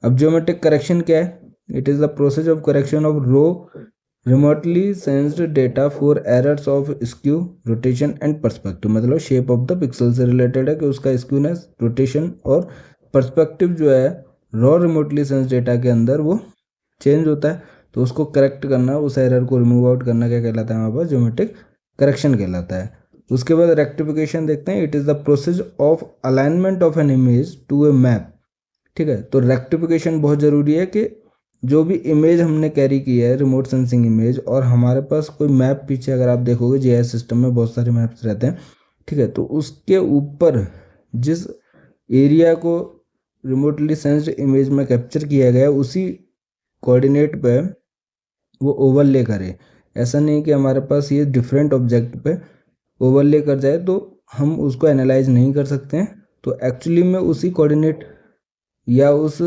अब geometric correction क्या है? It is the process of correction of raw remotely sensed data for errors of skew, rotation and perspective. मतलब shape of the pixel से related है कि उसका skewness, rotation और पर्सपेक्टिव जो है रॉ रिमोटली सेंस डेटा के अंदर वो चेंज होता है, तो उसको करेक्ट करना, उस एरर को रिमूव आउट करना क्या कहलाता है हमारे पास? ज्योमेट्रिक करेक्शन कहलाता है। उसके बाद रेक्टिफिकेशन देखते हैं। It is the process of alignment of an image to a map. ठीक है, तो रेक्टिफिकेशन बहुत ज़रूरी है कि जो भी इमेज हमने कैरी की है, रिमोट सेंसिंग इमेज, और हमारे पास कोई मैप पीछे अगर आप देखोगे जीआईएस सिस्टम में बहुत सारे मैप्स रहते हैं, ठीक है, तो उसके ऊपर जिस एरिया को रिमोटली सेंस्ड इमेज में कैप्चर किया गया उसी कोऑर्डिनेट पे वो ओवरले करे। ऐसा नहीं कि हमारे पास ये डिफरेंट ऑब्जेक्ट पे ओवरले कर जाए तो हम उसको एनालाइज नहीं कर सकते हैं। तो एक्चुअली में उसी कोऑर्डिनेट या उस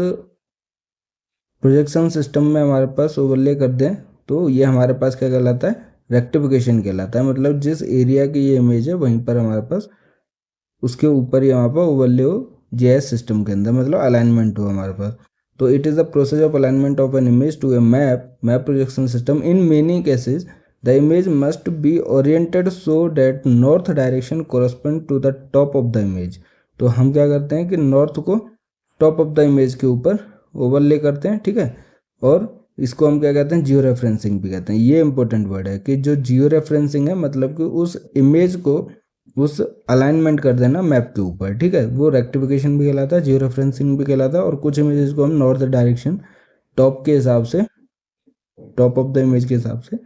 प्रोजेक्शन सिस्टम में हमारे पास ओवरले कर दें तो ये हमारे पास क्या कहलाता है? रेक्टिफिकेशन कहलाता है। मतलब जिस एरिया की ये इमेज है वहीं पर हमारे पास उसके ऊपर ही हमारे पास ओवरले हो जीआईएस सिस्टम के अंदर, मतलब अलाइनमेंट हो हमारे पास। तो it is the process of alignment of an image to a map projection system. In many cases the image must be oriented so that north direction correspond to the top of the image. तो हम क्या करते हैं कि north को top of the image के ऊपर overlay करते हैं, ठीक है, और इसको हम क्या कहते हैं? जियो रेफरेंसिंग भी कहते हैं। ये इंपॉर्टेंट वर्ड है कि जो जियो रेफरेंसिंग है, मतलब कि उस इमेज को उस अलाइनमेंट कर देना मैप के ऊपर, ठीक है, वो रेक्टिफिकेशन भी कहलाता है, जियो रेफरेंसिंग भी कहलाता है। और कुछ इमेजेस को हम नॉर्थ डायरेक्शन टॉप के हिसाब से, टॉप ऑफ द इमेज के हिसाब से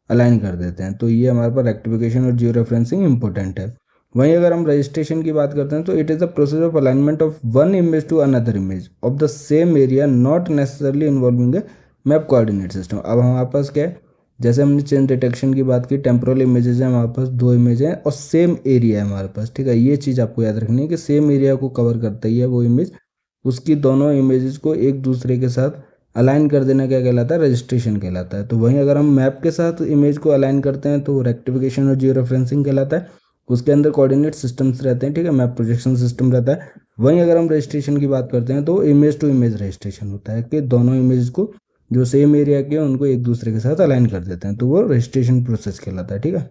अलाइन कर देते हैं। तो ये हमारे पास रेक्टिफिकेशन और जियो रेफरेंसिंग इंपॉर्टेंट है। वहीं अगर हम रजिस्ट्रेशन की बात करते हैं तो it is the process of alignment of one image to another image of the same area not necessarily involving a map coordinate system. अब हमारे पास क्या है? जैसे हमने चेंज डिटेक्शन की बात की, टेम्पोरल इमेजेस हैं हमारे पास, दो इमेज हैं और सेम एरिया है हमारे पास, ठीक है। ये चीज़ आपको याद रखनी है कि सेम एरिया को कवर करता ही है वो इमेज, उसकी दोनों इमेजेस को एक दूसरे के साथ अलाइन कर देना क्या कहलाता है? रजिस्ट्रेशन कहलाता है। तो वहीं अगर हम मैप के साथ इमेज को अलाइन करते हैं तो रेक्टिफिकेशन और जियो रेफरेंसिंग कहलाता है। उसके अंदर कोऑर्डिनेट सिस्टम्स रहते हैं, ठीक है, मैप प्रोजेक्शन सिस्टम रहता है। वहीं अगर हम रजिस्ट्रेशन की बात करते हैं तो इमेज टू इमेज रजिस्ट्रेशन होता है कि दोनों इमेज को जो सेम एरिया के हैं उनको एक दूसरे के साथ अलाइन कर देते हैं, तो वो रजिस्ट्रेशन प्रोसेस कहलाता है, ठीक है।